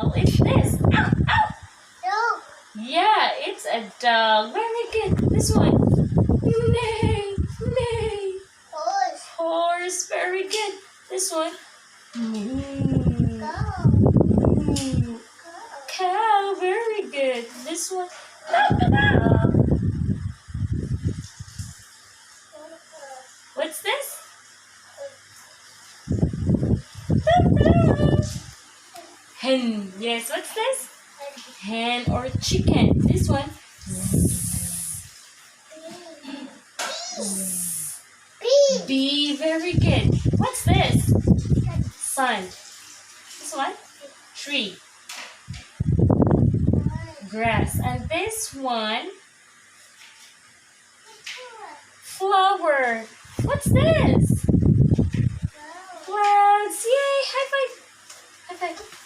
animal. It's this. Ow, ow. Dog. Yeah, it's a dog. Very good. This one. Neigh, neigh. Horse. Horse. Very good. This one. Moo. Cow. Moo. Cow. Very good. This one. Crocodile. What's this? Hen. Yes, what's this? Hen or chicken. This one. Bee. Bee. Very good. What's this? Sun. This one? Tree. Grass. And this one? Flower. What's this? Clouds. Yay! High five. High five.